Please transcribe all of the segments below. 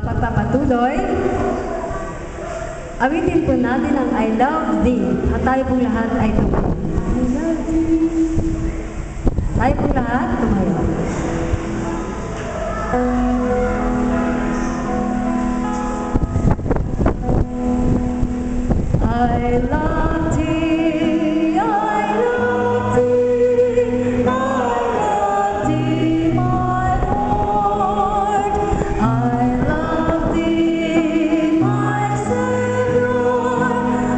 pagpapatuloy, awitin po natin ang I Love Thee at tayo pong lahat ay tumayo. I love thee. Tayo pong lahat tumayo. I love thee, I love thee, I love thee, my Lord. I love thee, my Savior. I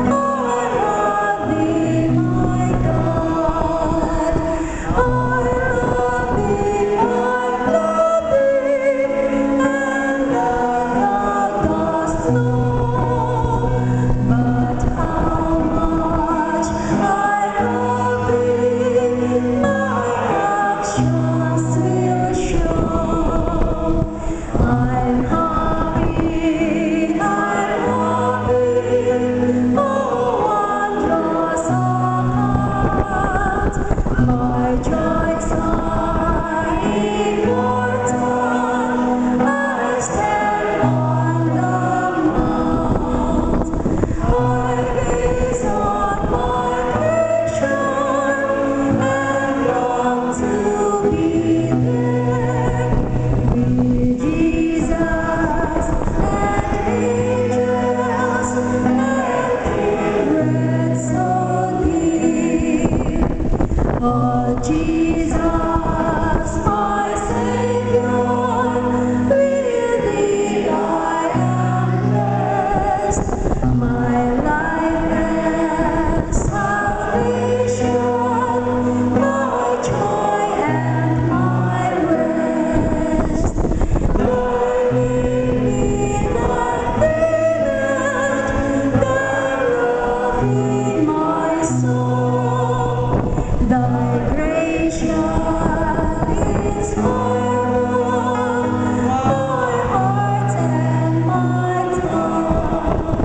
love thee, my God. I love thee, and thou dost know. But how much I love thee, my actions will show. I'm happy, oh wondrous heart. My joys are immortal. I stand on the mount. I gaze on my creation and long to be there with Jesus and angels and kindred so dear. Oh Jesus, my Savior, with thee I am blessed. My life and salvation, my joy and my rest. Learning in agreement, thy love in my soul. Thy gracious is my heart and my tongue.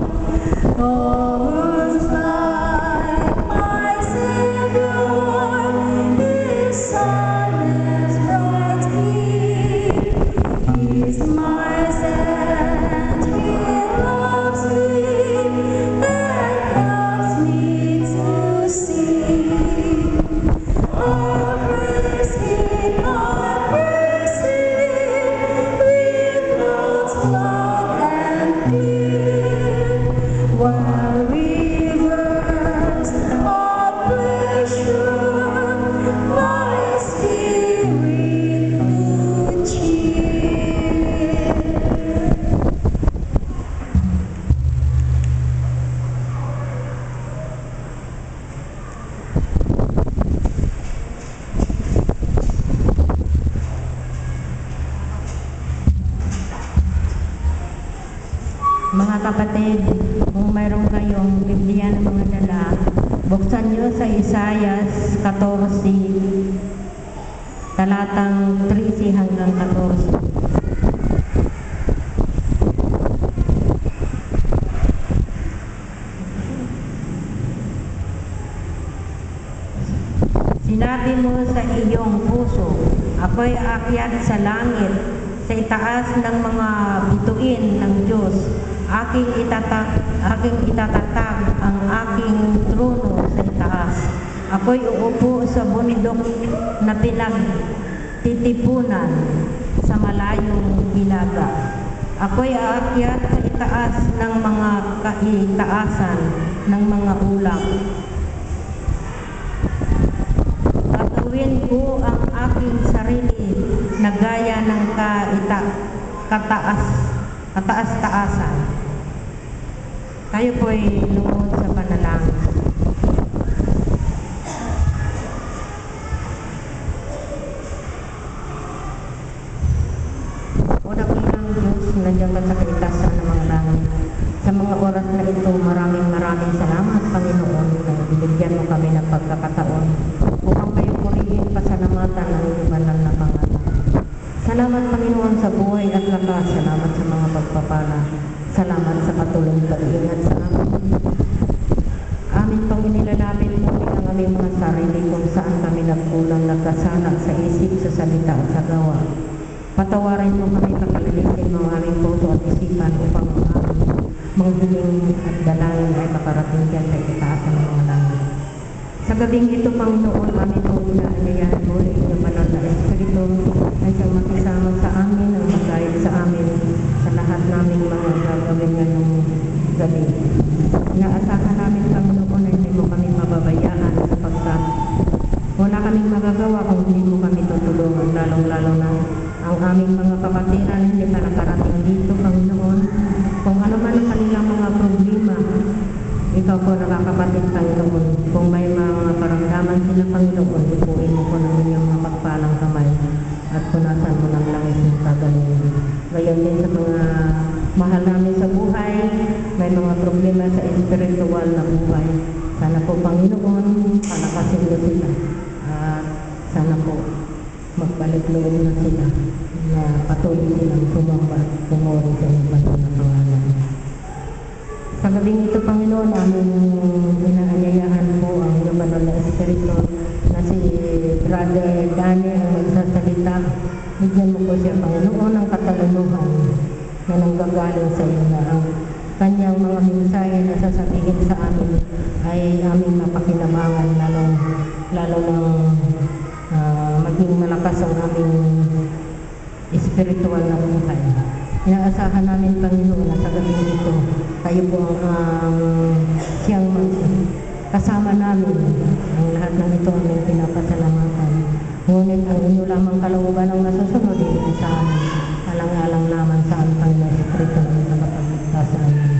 Oh, whose like my Savior, His Son is bright here. He's my and He loves me and helps me to see. I praise Him, with notes loud and clear, while rivers of pleasure my spirit would cheer. Mga kapatid, kung mayroon kayong Biblia ng mga dala, buksan nyo sa Isaias 14, talatang 13 hanggang 14. Sinabi mo sa iyong puso, ako'y aakyat sa langit, sa itaas ng mga bituin ng Diyos. Aking itatatag ang aking trono sa itaas. Ako'y uupo sa bundok na pinagtitipunan sa malayong hilaga. Ako'y aakyat sa itaas ng mga kaitaasan ng mga ulap. Gagawin ko ang aking sarili na gaya ng kataas-taasan. Tayo po'y lumuhod sa panalangin. O dakilang Diyos, nandiyan ka sa kaitasan ng mga langit. Sa mga oras na ito, maraming salamat, Panginoon, na binigyan mo kami ng pagkakataon upang kayo purihin pasalamatan ng iyong banal na pangalan. Salamat, Panginoon, sa buhay at lakas. Salamat sa mga pagpapala. Salamat sa patuloy pag-iingat sa amin. Amin pang inilalapit mo ang aming mga sarili kung saan kami nagkulang, nagkasala sa isip, sa salita at sa gawa. Patawarin Patawarin mo kami, pakalinisin mo ang aming puso at isipan upang ang aming mga hiling at dalangin ay makarating dyan sa itaas ng mga langit. Sa gabing ito, Panginoon, amin po inaanyayahan mo na inyong banal na Espiritu ay siyang makisama sa amin ang mag-guide sa amin sa lahat naming mga gagawin ngayong gabi. Inaasahan namin, Panginoon, na hindi mo kami mababayaan sapagkat wala kaming magagawa kung hindi mo kami tutulungan, lalong-lalo na ang aming mga kapatiran hindi pa nakarating dito, Panginoon. Kung ano man ang kanilang mga problema, ikaw po nakakapatid, Panginoon. Kung may mga karamdaman sila, Panginoon, ipuin mo po ng inyong mga pagpalang kamay at punasan mo ng langis ng kagaling. Gayon din sa mga mahal namin sa buhay, may mga problema sa espiritual na buhay. Sana po, Panginoon, palakasin mo sila. At sana po, magbalik loob na sila na patuloy silang pumuri sa inyong banal na pangalan. Sa gabing ito, Panginoon, aming inaanyayahan po ang inyong banal na Espiritu na si Brother Danny ang magsasalita. Bigyan mo po siya, Panginoon, ng katalanuhan na nanggagaling sa iyo na ang kanyang mga mensahe na sasabihin sa amin ay aming mapakinabangan lalo maging malakas ang aming espiritual na buhay. Inaasahan namin, Panginoon, na sa gabing ito, kayo po ang siyang kasama namin. Ang lahat ng ito aming pinapasalamatan. Ngunit ang inyo lamang kalooban ang nasusunod, hindi sa amin. Alang-alang naman sa aming Panginoon Espiritu na nakapagligtas sa amin.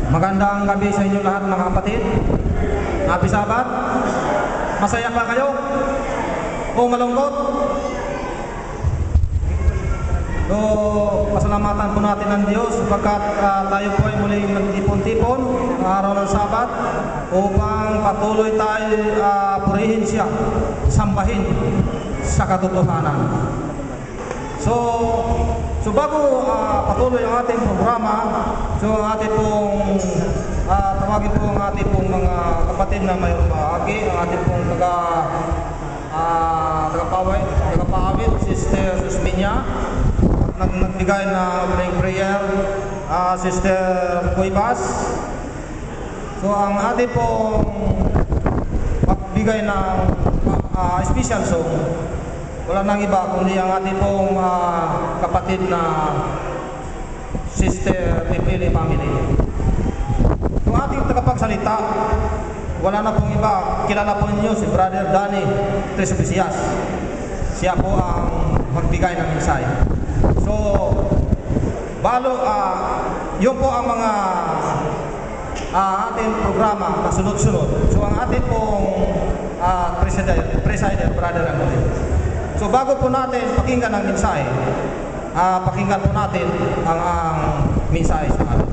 Magandang gabi sa inyo lahat mga kapatid. Happy Sabat. Masaya ba kayo? O malungkot? So, pasalamatan po natin ng Diyos sapagkat tayo po ay muling nagtipon-tipon ng araw ng Sabat upang patuloy tayo purihin siya, sambahin sa katotohanan. So bago patuloy ang ating programa, so ating pong tawagin po ang ating pong mga kapatid na mayroong bahagi, ang ating pong tagapawit, Sister Susminya, nagbigay na opening prayer, Sister Cuevas. So ang ating pong magbigay ng special song, wala nang iba kundi ang ating pong kapatid na Sister Pipili Family. Yung ating tagapagsalita, wala na pong iba, kilala po ninyo si Brother Danny Tresbisias. Siya po ang magbigay ng mensahe. So, yun po ang mga ating programa na sunod-sunod. So, ang ating pong President Brother Danny. So bago po natin pakinggan ang mensahe, pakinggan po natin ang mensahe sa atin.